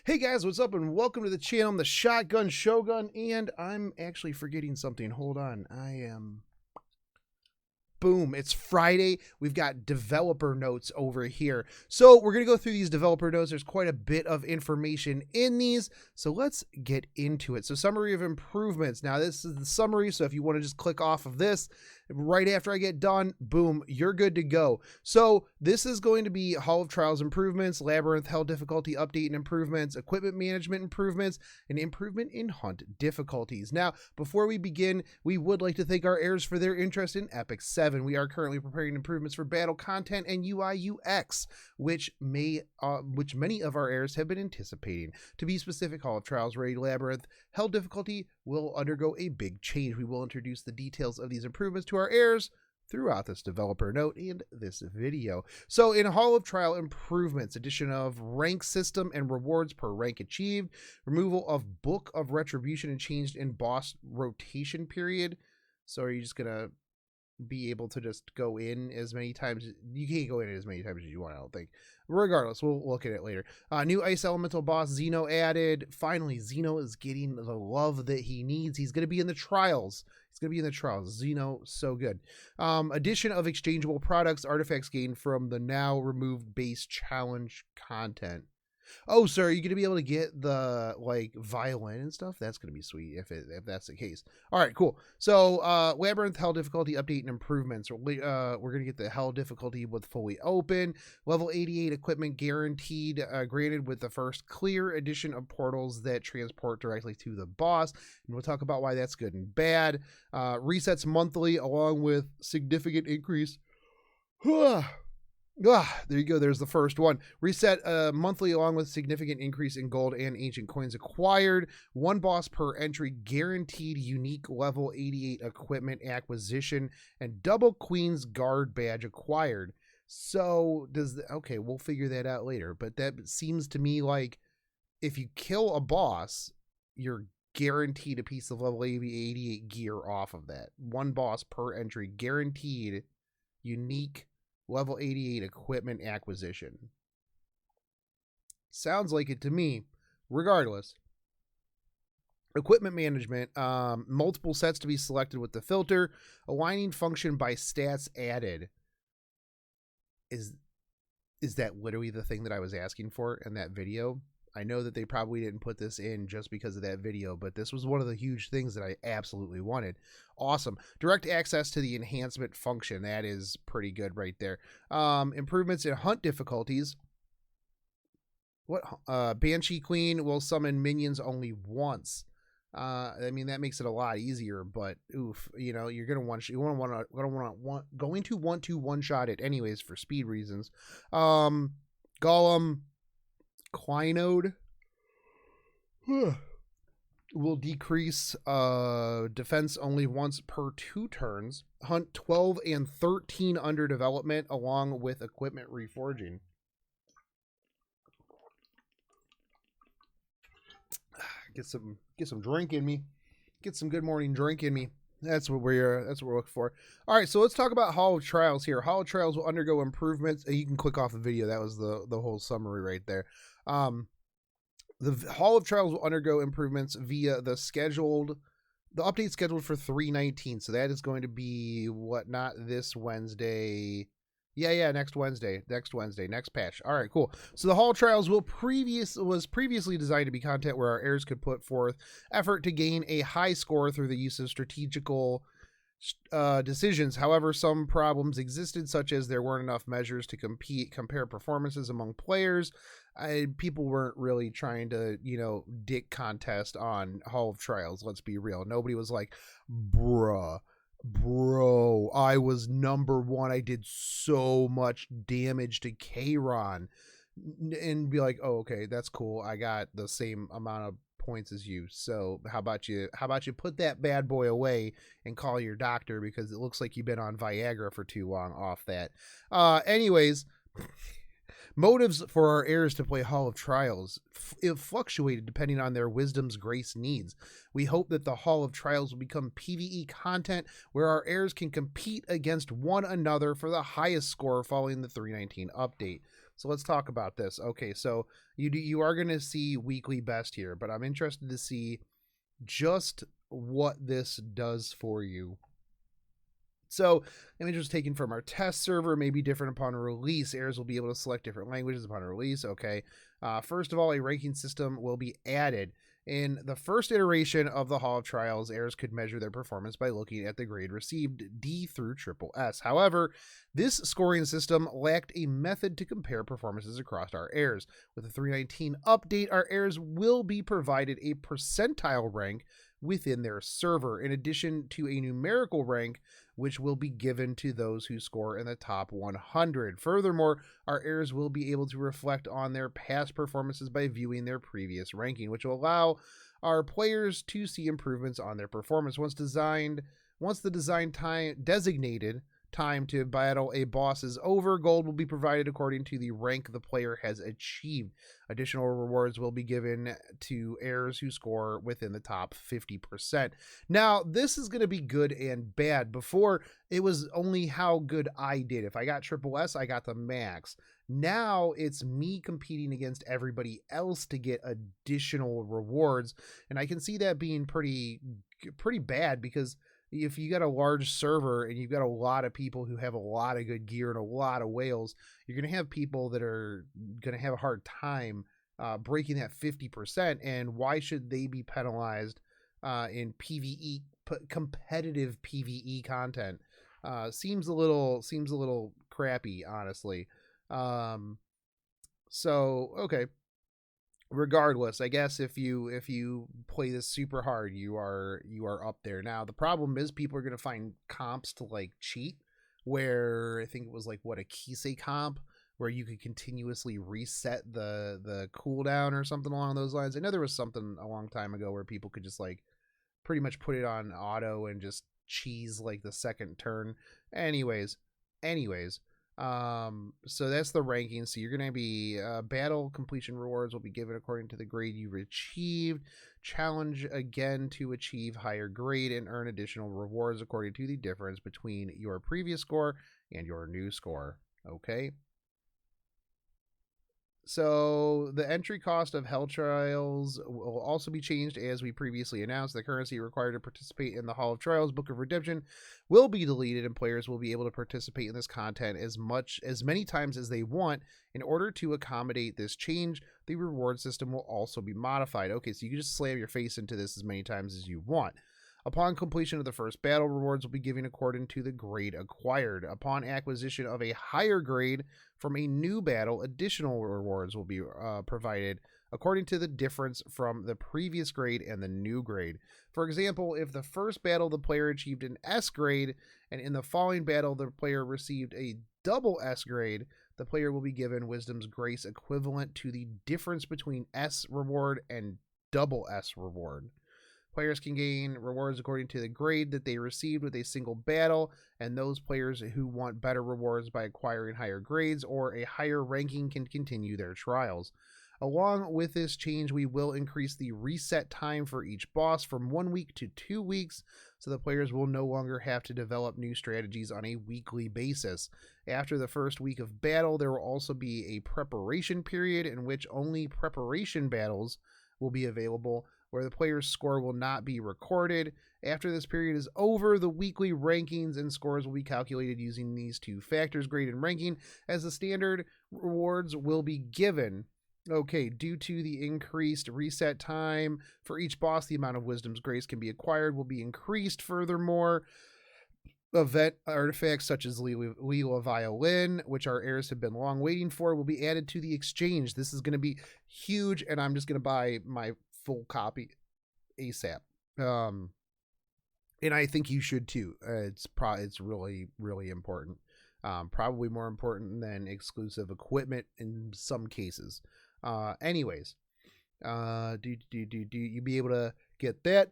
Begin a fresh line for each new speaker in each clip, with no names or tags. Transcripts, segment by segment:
Hey guys, what's up and welcome to the channel. I'm the Shotgun Shogun and I'm actually forgetting something. Hold on. Boom, it's Friday. We've got developer notes over here. So we're going to go through these developer notes. There's quite a bit of information in these. So let's get into it. So summary of improvements. Now this is the summary. So if you want to just click off of this right after I get done, boom, you're good to go. So this is going to be Hall of Trials improvements, Labyrinth Hell difficulty update and improvements, equipment management improvements, and improvement in hunt difficulties. Now, before we begin, we would like to thank our heirs for their interest in Epic 7. We are currently preparing improvements for battle content and UI UX, which many of our heirs have been anticipating. To be specific, Hall of Trials Raid Labyrinth Hell difficulty will undergo a big change. We will introduce the details of these improvements to our heirs throughout this developer note and this video. So in Hall of Trial improvements, addition of rank system and rewards per rank achieved, removal of Book of Retribution and changed in boss rotation period. So are you just gonna be able to just go in as many times? You can't go in as many times as you want, I don't think. Regardless, we'll look at it later. New ice elemental boss Xeno added. Finally, Xeno is getting the love that he needs. He's going to be in the trials. He's going to be in the trials. Xeno, so good. Addition of exchangeable products, artifacts gained from the now removed base challenge content. Oh, sir, are you going to be able to get the violin and stuff? That's going to be sweet if that's the case. All right, cool. So Labyrinth Hell difficulty update and improvements. We're going to get the Hell difficulty with fully open. Level 88 equipment guaranteed, granted with the first clear edition of portals that transport directly to the boss. And we'll talk about why that's good and bad. Resets monthly along with significant increase. There you go. There's the first one. Reset monthly along with significant increase in gold and ancient coins acquired. One boss per entry, guaranteed unique level 88 equipment acquisition, and double Queen's Guard badge acquired. So okay, we'll figure that out later. But that seems to me like if you kill a boss, you're guaranteed a piece of level 88 gear off of that. One boss per entry, guaranteed unique level 88 equipment acquisition. Sounds like it to me. Regardless, equipment management, multiple sets to be selected with the filter, aligning function by stats added. Is that literally the thing that I was asking for in that video? I know that they probably didn't put this in just because of that video, but this was one of the huge things that I absolutely wanted. Awesome. Direct access to the enhancement function. That is pretty good right there. Improvements in hunt difficulties. What? Banshee Queen will summon minions only once. I mean, that makes it a lot easier, but oof, you're going to want to one-shot it anyways for speed reasons. Golem Clinode will decrease defense only once per 2 turns. Hunt 12 and 13 under development along with equipment reforging. Get some drink in me. Get some good morning drink in me. That's what we're looking for. All right, so let's talk about Hall of Trials here. Hall of Trials will undergo improvements. You can click off the video. That was the whole summary right there. The Hall of Trials will undergo improvements via the update scheduled for 3/19. So that is going to be not this Wednesday. Yeah, next Wednesday, next patch. All right, cool. So the Hall of Trials was previously designed to be content where our heirs could put forth effort to gain a high score through the use of strategical decisions. However, some problems existed, such as there weren't enough measures to compare performances among players. People weren't really trying to, dick contest on Hall of Trials. Let's be real. Nobody was like, bro, I was number 1. I did so much damage to Kayron, and be like, oh, okay, that's cool. I got the same amount of points as you. So how about you put that bad boy away and call your doctor, because it looks like you've been on Viagra for too long off that. Anyways, motives for our heirs to play Hall of Trials it fluctuated depending on their wisdom's grace needs. We hope that the Hall of Trials will become PvE content where our heirs can compete against one another for the highest score following the 319 update. So let's talk about this. Okay, so you are going to see weekly best here, but I'm interested to see just what this does for you. So image was taken from our test server, may be different upon release. Heirs will be able to select different languages upon release. Okay. First of all, a ranking system will be added. In the first iteration of the Hall of Trials, heirs could measure their performance by looking at the grade received D through SSS. However, this scoring system lacked a method to compare performances across our heirs. With the 319 update, our heirs will be provided a percentile rank within their server, in addition to a numerical rank which will be given to those who score in the top 100. Furthermore, our heirs will be able to reflect on their past performances by viewing their previous ranking, which will allow our players to see improvements on their performance. Once the designated time to battle a boss is over, gold will be provided according to the rank the player has achieved. Additional rewards will be given to heirs who score within the top 50%. Now, this is going to be good and bad. Before, it was only how good I did. If I got SSS, I got the max. Now it's me competing against everybody else to get additional rewards, and I can see that being pretty bad, because if you got a large server and you've got a lot of people who have a lot of good gear and a lot of whales, you're going to have people that are going to have a hard time breaking that 50%. And why should they be penalized in PvE, competitive PvE content? Seems a little crappy, honestly. So, okay. Regardless, I guess if you play this super hard, you are up there. Now the problem is people are going to find comps to like cheat, where I think it was like a Kisei comp where you could continuously reset the cooldown or something along those lines. I know there was something a long time ago where people could just like pretty much put it on auto and just cheese like the second turn. Anyways, so that's the ranking. So you're going to be battle completion rewards will be given according to the grade you've achieved. Challenge again to achieve higher grade and earn additional rewards according to the difference between your previous score and your new score. Okay. So the entry cost of Hell Trials will also be changed, as we previously announced. The currency required to participate in the Hall of Trials Book of Redemption will be deleted, and players will be able to participate in this content as many times as they want. In order to accommodate this change, the reward system will also be modified. Okay, so you can just slam your face into this as many times as you want. Upon completion of the first battle, rewards will be given according to the grade acquired. Upon acquisition of a higher grade from a new battle, additional rewards will be provided according to the difference from the previous grade and the new grade. For example, if the first battle the player achieved an S grade, and in the following battle the player received a double S grade, the player will be given Wisdom's Grace equivalent to the difference between S reward and double S reward. Players can gain rewards according to the grade that they received with a single battle, and those players who want better rewards by acquiring higher grades or a higher ranking can continue their trials. Along with this change, we will increase the reset time for each boss from 1 week to 2 weeks, so the players will no longer have to develop new strategies on a weekly basis. After the first week of battle, there will also be a preparation period in which only preparation battles will be available, where the player's score will not be recorded. After this period is over, the weekly rankings and scores will be calculated using these two factors, grade and ranking, as the standard rewards will be given. Okay, due to the increased reset time for each boss, the amount of Wisdom's Grace can be acquired will be increased. Furthermore, event artifacts such as Leela Violin, which our heirs have been long waiting for, will be added to the exchange. This is going to be huge, and I'm just going to buy my full copy ASAP. And I think you should too. It's really, really important. Probably more important than exclusive equipment in some cases. Anyways, do you be able to get that?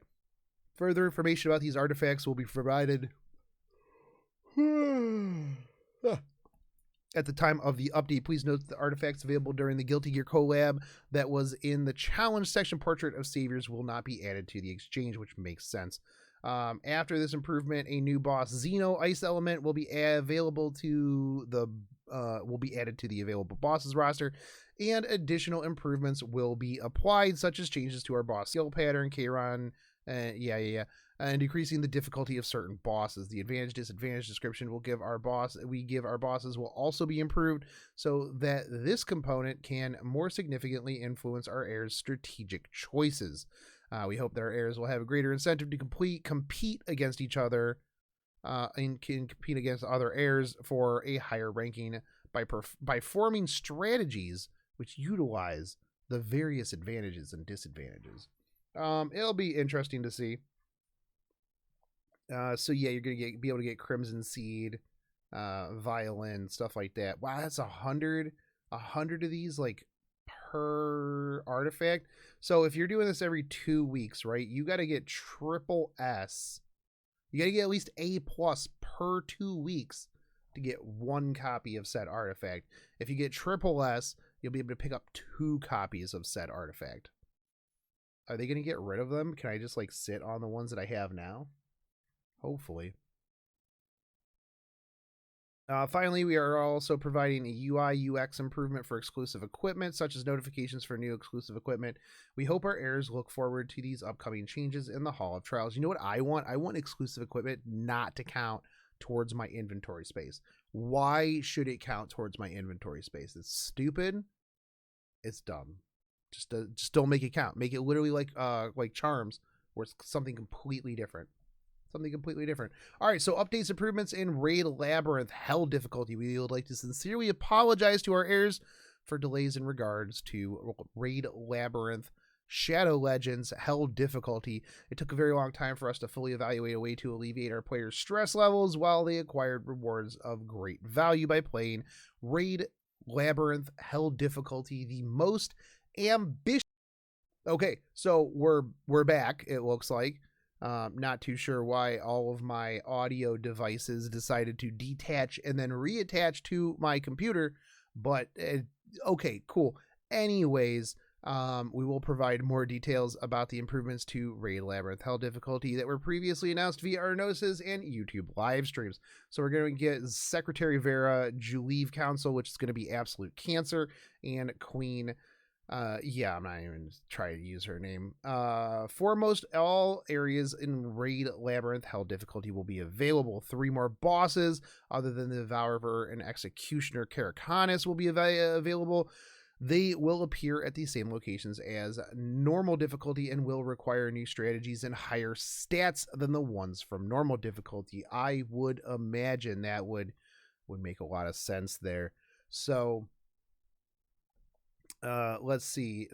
Further information about these artifacts will be provided at the time of the update. Please note that the artifacts available during the Guilty Gear collab that was in the challenge section portrait of saviors will not be added to the exchange, which makes sense. After this improvement, a new boss, Xeno Ice Element, will be available to the will be added to the available bosses roster, and additional improvements will be applied, such as changes to our boss skill pattern, Kron, and decreasing the difficulty of certain bosses. The advantage disadvantage description we give our bosses will also be improved, so that this component can more significantly influence our heirs' strategic choices. We hope that our heirs will have a greater incentive to compete against each other and can compete against other heirs for a higher ranking by forming strategies which utilize the various advantages and disadvantages. It'll be interesting to see. So yeah, you're gonna be able to get Crimson Seed, Violin, stuff like that. Wow, that's 100 of these like per artifact. So if you're doing this every 2 weeks, right, you got to get triple S. You got to get at least A+ per 2 weeks to get 1 copy of said artifact. If you get triple S, you'll be able to pick up 2 copies of said artifact. Are they going to get rid of them? Can I just like sit on the ones that I have now? Hopefully. Finally, we are also providing a UI UX improvement for exclusive equipment, such as notifications for new exclusive equipment. We hope our heirs look forward to these upcoming changes in the Hall of Trials. You know what I want? I want exclusive equipment not to count towards my inventory space. Why should it count towards my inventory space? It's stupid. It's dumb. Just don't make it count. Make it literally like Charms, where it's something completely different. All right, so updates, improvements in Raid Labyrinth Hell difficulty. We would like to sincerely apologize to our heirs for delays in regards to Raid Labyrinth Shadow Legends Hell difficulty. It took a very long time for us to fully evaluate a way to alleviate our players' stress levels while they acquired rewards of great value by playing Raid Labyrinth Hell difficulty, the most ambitious. Okay, so we're back, it looks like. Not too sure why all of my audio devices decided to detach and then reattach to my computer, but okay, cool. Anyways, we will provide more details about the improvements to Raid Labyrinth Hell difficulty that were previously announced via our notices and YouTube live streams. So we're going to get Secretary Vera, Juleeve Council, which is going to be absolute cancer, and Queen. Yeah, I'm not even trying to use her name. Foremost, all areas in Raid Labyrinth Hell difficulty will be available. 3 more bosses, other than the Devourer and Executioner Caracanis, will be available. They will appear at the same locations as normal difficulty and will require new strategies and higher stats than the ones from normal difficulty. I would imagine that would make a lot of sense there. So let's see.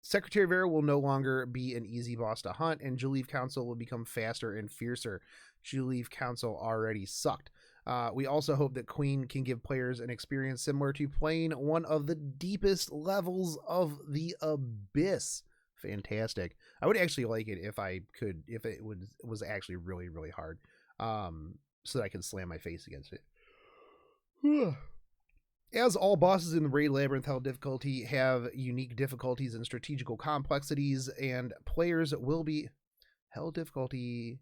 Secretary Vera will no longer be an easy boss to hunt, and Juleeve Council will become faster and fiercer. Juleeve Council already sucked. We also hope that Queen can give players an experience similar to playing one of the deepest levels of the Abyss. Fantastic. I would actually like it if it was actually really, really hard, so that I can slam my face against it. As all bosses in the Raid Labyrinth Hell difficulty have unique difficulties and strategical complexities, and players will be Hell difficulty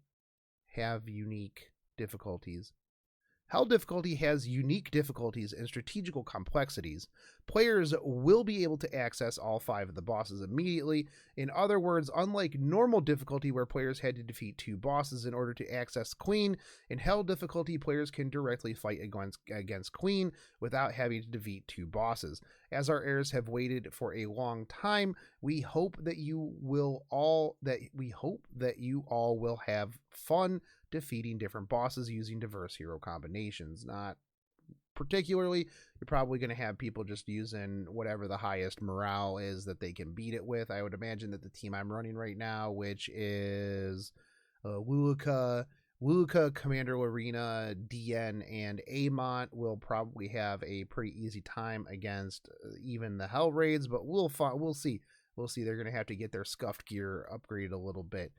have unique difficulties. Hell difficulty has unique difficulties and strategical complexities. Players will be able to access all 5 of the bosses immediately. In other words, unlike normal difficulty where players had to defeat 2 bosses in order to access Queen, in Hell difficulty players can directly fight against Queen without having to defeat 2 bosses. As our heirs have waited for a long time, we hope that you all will have fun defeating different bosses using diverse hero combinations. Not particularly, you're probably going to have people just using whatever the highest morale is that they can beat it with. I would imagine that the team I'm running right now, which is Luluka, Commander Lorena, DN, and Amont, will probably have a pretty easy time against even the Hell raids, but we'll see. They're going to have to get their scuffed gear upgraded a little bit.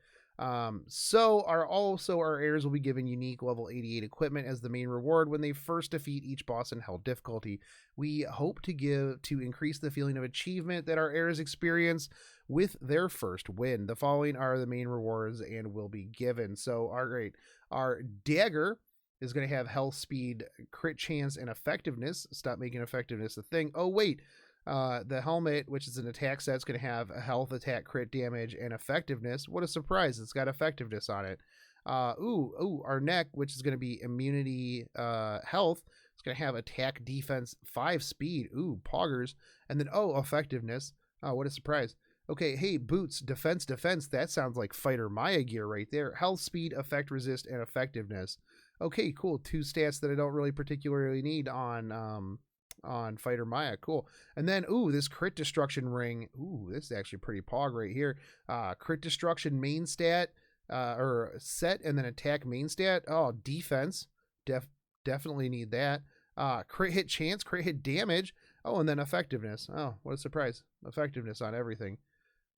So our heirs will be given unique level 88 equipment as the main reward when they first defeat each boss in Hell difficulty. We hope to increase the feeling of achievement that our heirs experience with their first win. The following are the main rewards and will be given. So our dagger is going to have health, speed, crit chance, and effectiveness. Stop making effectiveness a thing. Oh, wait. The helmet, which is an attack set, is going to have a health, attack, crit damage, and effectiveness. What a surprise. It's got effectiveness on it. Our neck, which is going to be immunity, health. It's going to have attack, defense, 5 speed. Ooh, poggers. And then, effectiveness. Oh, what a surprise. Okay, hey, boots, defense. That sounds like Fighter Maya gear right there. Health, speed, effect, resist, and effectiveness. Okay, cool. 2 stats that I don't really particularly need on Fighter Maya. Cool. And then, this crit destruction ring. Ooh, this is actually pretty pog right here. Crit destruction main stat, or set, and then attack main stat. Oh, defense. Definitely need that. Crit hit chance, crit hit damage. Oh, and then effectiveness. Oh, what a surprise. Effectiveness on everything.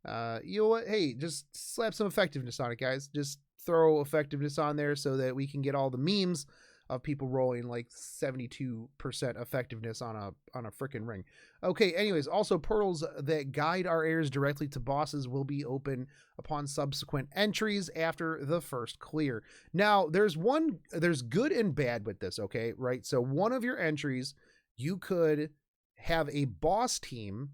You know what? Hey, just slap some effectiveness on it, guys. Just throw effectiveness on there so that we can get all the memes of people rolling like 72% effectiveness on a freaking ring. Okay, anyways, also portals that guide our heirs directly to bosses will be open upon subsequent entries after the first clear. Now, there's good and bad with this, okay? Right? So one of your entries, you could have a boss team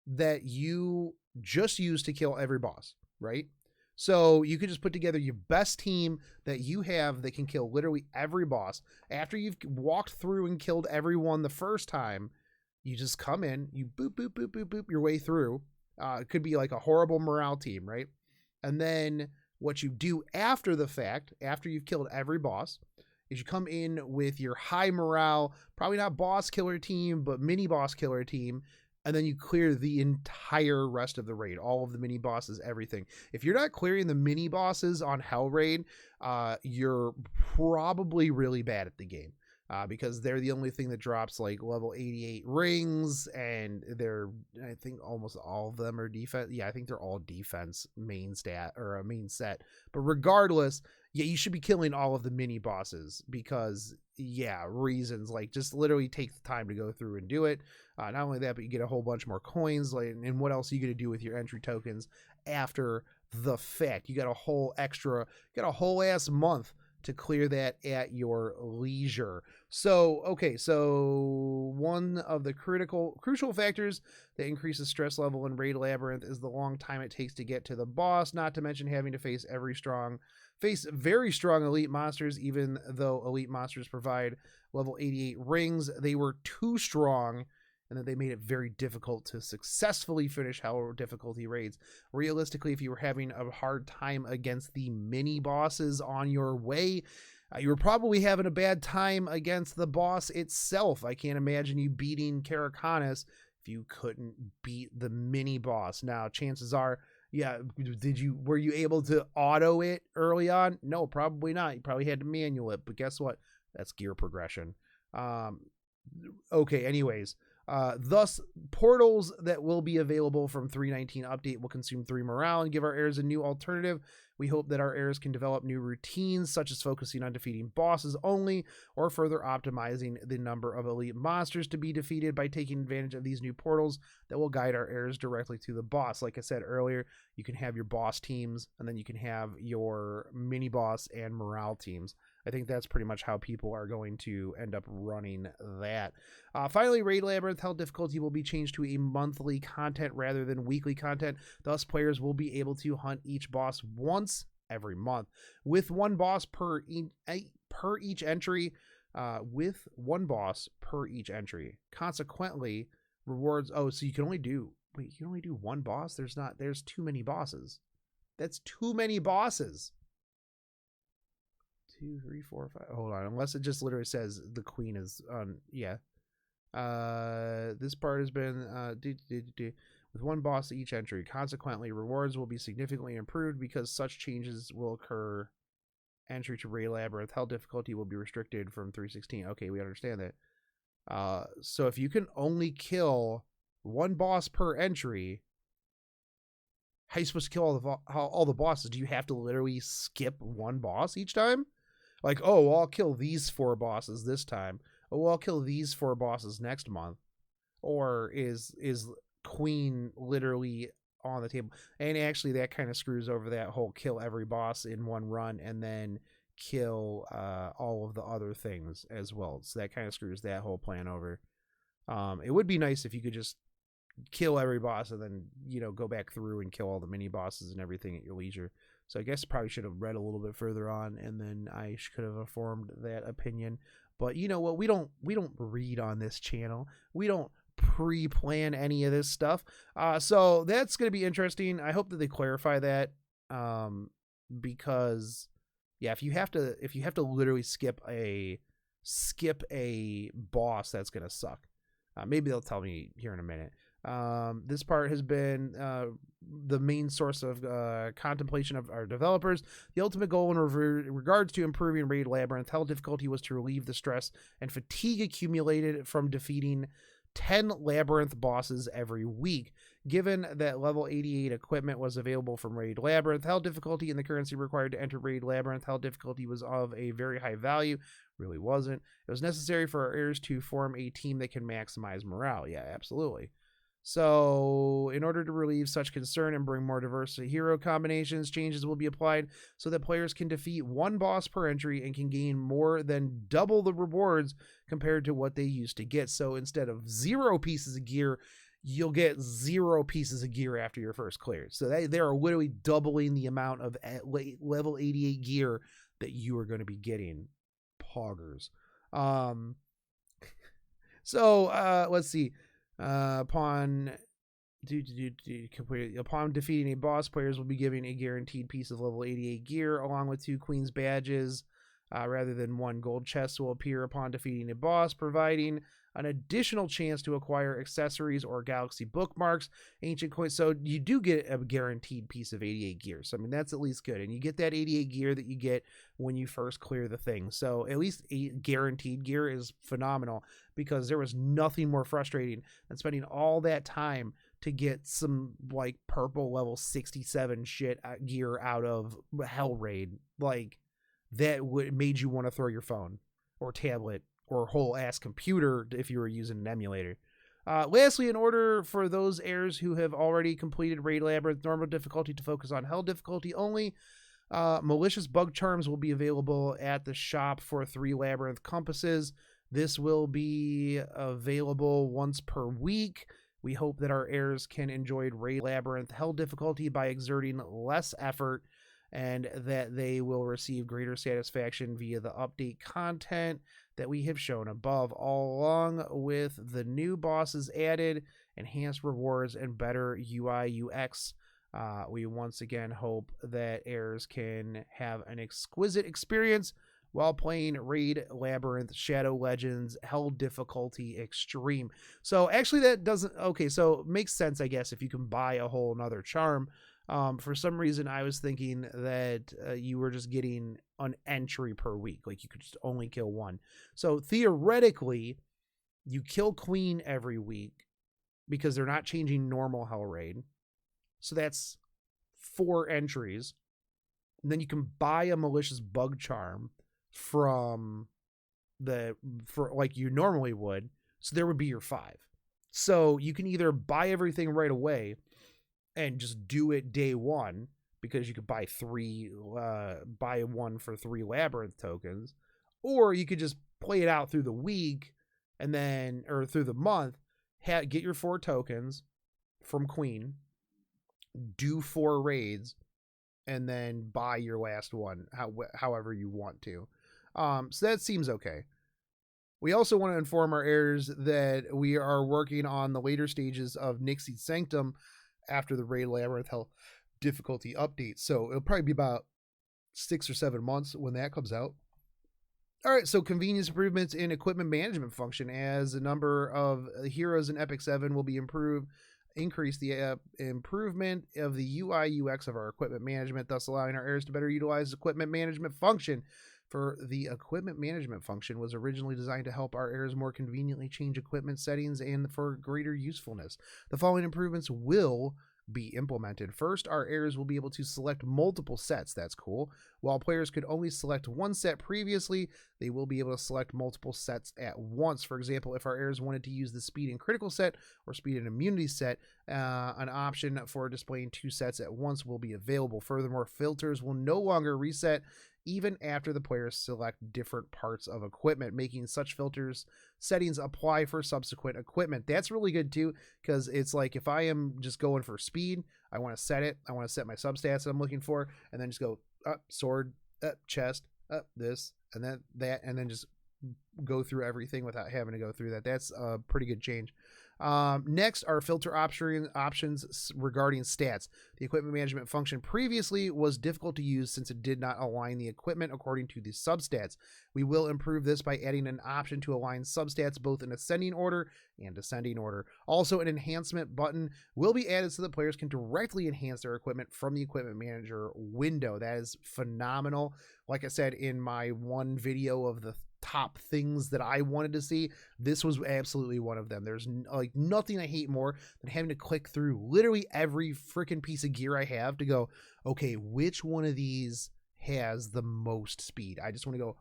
that you just use to kill every boss, right? So you could just put together your best team that you have that can kill literally every boss. After you've walked through and killed everyone the first time, you just come in, you boop your way through. It could be like a horrible morale team, right? And then what you do after the fact, after you've killed every boss, is you come in with your high morale, probably not boss killer team, but mini boss killer team, and then you clear the entire rest of the raid, all of the mini bosses, everything. If you're not clearing the mini bosses on Hell Raid, you're probably really bad at the game. Because they're the only thing that drops like level 88 rings, and I think almost all of them are defense. Yeah, I think they're all defense main stat or a main set. But regardless, yeah, you should be killing all of the mini bosses because, reasons like just literally take the time to go through and do it. Not only that, but you get a whole bunch more coins. And what else are you going to do with your entry tokens after the fact? You got a whole ass month to clear that at your leisure. So, okay, so one of the crucial factors that increases stress level in Raid Labyrinth is the long time it takes to get to the boss, not to mention having to face very strong elite monsters. Even though elite monsters provide level 88 rings, they were too strong, and that they made it very difficult to successfully finish hell difficulty raids. Realistically, if you were having a hard time against the mini bosses on your way, you were probably having a bad time against the boss itself. I can't imagine you beating Karakanis if you couldn't beat the mini boss. Now, chances are, were you able to auto it early on? No, probably not. You probably had to manual it, but guess what? That's gear progression. Okay, anyways. Thus, portals that will be available from 3.19 update will consume 3 morale and give our heirs a new alternative. We hope that our heirs can develop new routines, such as focusing on defeating bosses only, or further optimizing the number of elite monsters to be defeated by taking advantage of these new portals that will guide our heirs directly to the boss. Like I said earlier, you can have your boss teams, and then you can have your mini boss and morale teams. I think that's pretty much how people are going to end up running that. Finally, Raid Labyrinth Hell difficulty will be changed to a monthly content rather than weekly content. Thus, players will be able to hunt each boss once every month, with one boss per each entry. Consequently, rewards. Oh, so you can only do one boss? There's too many bosses. That's too many bosses. 2, 3, 4, 5. Hold on, unless it just literally says the queen is on. This part has been with one boss each entry. Consequently, rewards will be significantly improved because such changes will occur. Entry to Raid Labyrinth Hell difficulty will be restricted from 3.16. Okay, we understand that. So if you can only kill one boss per entry, how are you supposed to kill all the bosses? Do you have to literally skip one boss each time? Like, oh, well, I'll kill these 4 bosses this time. Oh, well, I'll kill these 4 bosses next month. Or is Queen literally on the table? And actually, that kind of screws over that whole kill every boss in one run and then kill all of the other things as well. So that kind of screws that whole plan over. It would be nice if you could just kill every boss and then, you know, go back through and kill all the mini bosses and everything at your leisure. So I guess I probably should have read a little bit further on, and then I could have formed that opinion. But you know what? We don't read on this channel. We don't pre-plan any of this stuff. So that's going to be interesting. I hope that they clarify that. Because yeah, if you have to literally skip a boss, that's going to suck. Maybe they'll tell me here in a minute. This part has been the main source of contemplation of our developers. The ultimate goal in regards to improving Raid Labyrinth Hell difficulty was to relieve the stress and fatigue accumulated from defeating 10 Labyrinth bosses every week. Given that level 88 equipment was available from Raid Labyrinth Hell difficulty and the currency required to enter Raid Labyrinth Hell difficulty was of a very high value, really wasn't. It was necessary for our heirs to form a team that can maximize morale. Yeah, absolutely. So in order to relieve such concern and bring more diverse hero combinations, changes will be applied so that players can defeat one boss per entry and can gain more than double the rewards compared to what they used to get. So instead of 0 pieces of gear, you'll get 0 pieces of gear after your first clear. So they are literally doubling the amount of level 88 gear that you are going to be getting. Poggers. So let's see. Upon defeating a boss, players will be given a guaranteed piece of level 88 gear along with 2 Queen's badges. Rather than 1 gold chest will appear upon defeating a boss, providing an additional chance to acquire accessories or galaxy bookmarks, ancient coins. So you do get a guaranteed piece of 88 gear. So I mean, that's at least good. And you get that 88 gear that you get when you first clear the thing. So at least 8 guaranteed gear is phenomenal, because there was nothing more frustrating than spending all that time to get some like purple level 67 shit gear out of Hell Raid. Like, that made you want to throw your phone or tablet or whole ass computer if you were using an emulator. Lastly, in order for those heirs who have already completed Raid Labyrinth normal difficulty to focus on Hell difficulty only, malicious bug charms will be available at the shop for 3 Labyrinth compasses. This will be available once per week. We hope that our heirs can enjoy Raid Labyrinth Hell difficulty by exerting less effort, and that they will receive greater satisfaction via the update content that we have shown above, along with the new bosses added, enhanced rewards, and better UI UX. We once again hope that heirs can have an exquisite experience while playing Raid Labyrinth Shadow Legends Hell difficulty extreme. So actually that doesn't, okay, so it makes sense, I guess, if you can buy a whole another charm. For some reason, I was thinking that you were just getting an entry per week. Like, you could just only kill 1. So theoretically, you kill Queen every week because they're not changing normal Hell Raid. So that's 4 entries. And then you can buy a malicious bug charm from like you normally would. So there would be your 5. So you can either buy everything right away and just do it day 1, because you could buy 1 for 3 Labyrinth tokens, or you could just play it out through the week and then, or through the month, get your 4 tokens from Queen, do 4 raids, and then buy your last one, however you want to. So that seems okay. We also want to inform our heirs that we are working on the later stages of Nixie's Sanctum after the Raid Labyrinth Hell difficulty update. So it'll probably be about 6 or 7 months when that comes out. All right, so convenience improvements in equipment management function, as the number of heroes in Epic 7 will be increase the improvement of the UI UX of our equipment management, thus allowing our heirs to better utilize equipment management function. For the equipment management function was originally designed to help our heirs more conveniently change equipment settings and for greater usefulness. The following improvements will be implemented. First, our heirs will be able to select multiple sets. That's cool. While players could only select 1 set previously, they will be able to select multiple sets at once. For example, if our heirs wanted to use the speed and critical set or speed and immunity set, an option for displaying 2 sets at once will be available. Furthermore, filters will no longer reset even after the players select different parts of equipment, making such filters settings apply for subsequent equipment. That's really good too, because it's like if I am just going for speed, I want to set it. I want to set my substats that I'm looking for, and then just go up sword, up chest, up this, and then that, and then just go through everything without having to go through that. That's a pretty good change. Next are filter options regarding stats. The equipment management function previously was difficult to use since it did not align the equipment according to the substats. We will improve this by adding an option to align substats both in ascending order and descending order. Also, an enhancement button will be added so that players can directly enhance their equipment from the equipment manager window. That is phenomenal. Like I said in my one video of the top things that I wanted to see, this was absolutely one of them. There's like nothing I hate more than having to click through literally every freaking piece of gear I have to go, okay, which one of these has the most speed? I just want to go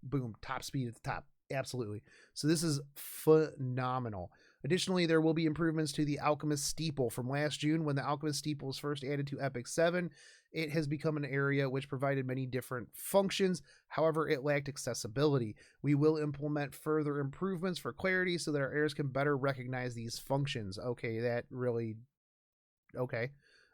boom, top speed at the top. Absolutely. So this is phenomenal. Additionally, there will be improvements to the Alchemist Steeple. From last June, when the Alchemist Steeple was first added to Epic 7, it has become an area which provided many different functions. However, it lacked accessibility. We will implement further improvements for clarity so that our heirs can better recognize these functions. Okay, that really... Okay.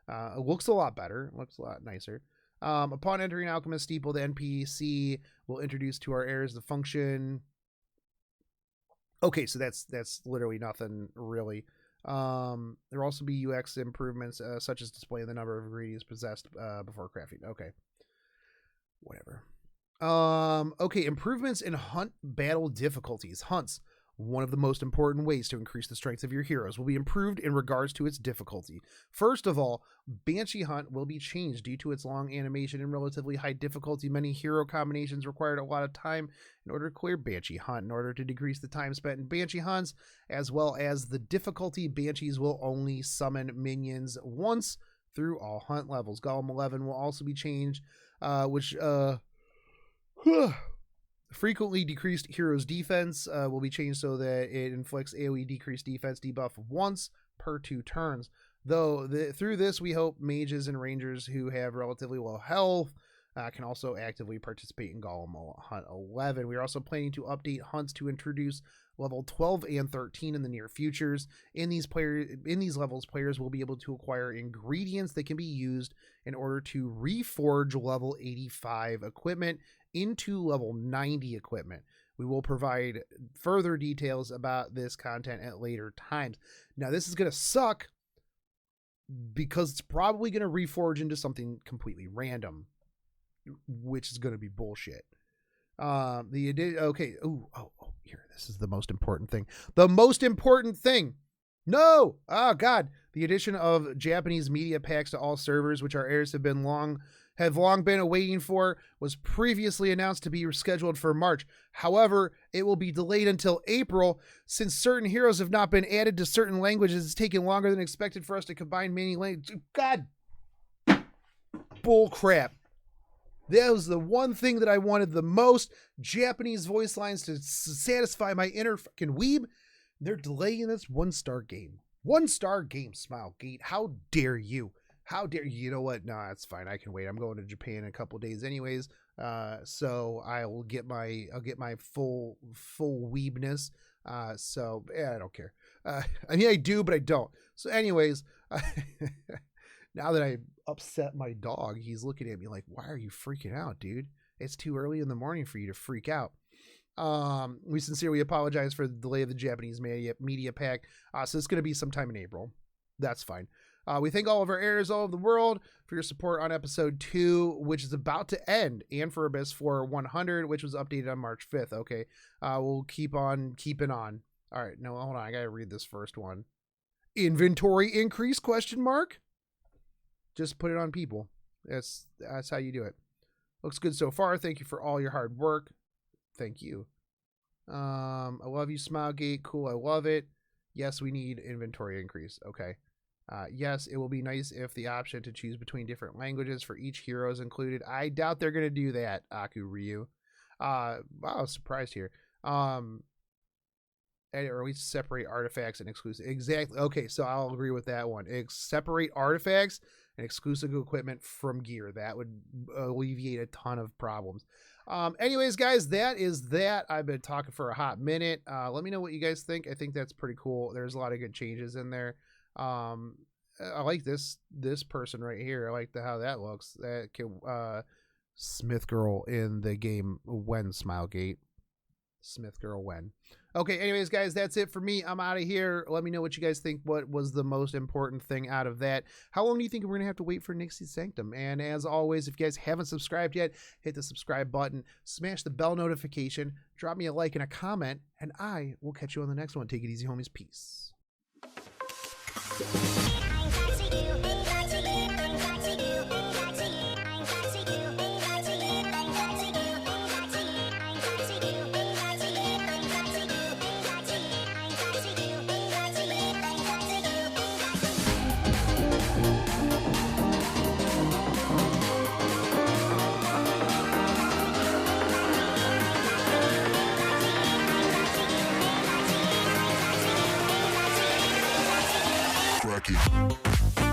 It looks a lot better. It looks a lot nicer. Upon entering Alchemist Steeple, the NPC will introduce to our heirs the function... Okay, so that's literally nothing really. There will also be UX improvements, such as displaying the number of ingredients possessed before crafting. Okay, whatever. Okay, improvements in hunt battle difficulties. Hunts, one of the most important ways to increase the strength of your heroes, will be improved in regards to its difficulty. First of all, Banshee Hunt will be changed due to its long animation and relatively high difficulty. Many hero combinations required a lot of time in order to clear Banshee Hunt. In order to decrease the time spent in Banshee Hunts, as well as the difficulty, Banshees will only summon minions once through all hunt levels. Golem 11 will also be changed, which frequently decreased heroes defense will be changed so that it inflicts AoE decreased defense debuff once per 2 turns. Though through this, we hope mages and rangers who have relatively low health can also actively participate in Golem Hunt 11. We are also planning to update hunts to introduce level 12 and 13 in the near futures. In these levels, players will be able to acquire ingredients that can be used in order to reforge level 85 equipment into level 90 equipment. We will provide further details about this content at later times. Now, this is going to suck because it's probably going to reforge into something completely random, which is going to be bullshit. Okay. Oh, here. This is the most important thing. The most important thing. No. Oh God. The addition of Japanese media packs to all servers, which our heirs have long been awaiting for, was previously announced to be scheduled for March. However, it will be delayed until April since certain heroes have not been added to certain languages. It's taken longer than expected for us to combine many languages. God. Bull crap. That was the one thing that I wanted the most. Japanese voice lines to satisfy my inner fucking weeb. They're delaying this 1-star game. 1-star game, Smilegate. How dare you? How dare you? You know what? No, that's fine. I can wait. I'm going to Japan in a couple of days anyways. So I'll get my full weebness. So yeah, I don't care. I mean, I do, but I don't. So anyways, now that I upset my dog, he's looking at me like, why are you freaking out, dude? It's too early in the morning for you to freak out. We sincerely apologize for the delay of the Japanese media pack. So it's going to be sometime in April. That's fine. We thank all of our heirs all over the world for your support on episode 2, which is about to end, and for Abyss for 100, which was updated on March 5th. Okay. We'll keep on keeping on. All right. No, hold on. I got to read this first one. Inventory increase ? Just put it on people. That's how you do it. Looks good so far. Thank you for all your hard work. Thank you. I love you, Smilegate. Cool. I love it. Yes, we need inventory increase. Okay. Yes, it will be nice if the option to choose between different languages for each hero is included. I doubt they're going to do that, Aku Ryu. Wow, I was surprised here. or at least separate artifacts and exclusive. Exactly. Okay, so I'll agree with that one. Separate artifacts and exclusive equipment from gear. That would alleviate a ton of problems. Anyways, guys, that is that. I've been talking for a hot minute. Let me know what you guys think. I think that's pretty cool. There's a lot of good changes in there. I like this person right here. I like how that looks. That can Smith girl in the game when Smilegate. Smith girl when. Okay, anyways, guys, that's it for me. I'm out of here. Let me know what you guys think. What was the most important thing out of that? How long do you think we're gonna have to wait for Nixie's Sanctum? And as always, if you guys haven't subscribed yet, hit the subscribe button, smash the bell notification, drop me a like and a comment, and I will catch you on the next one. Take it easy, homies. Peace. Cracky.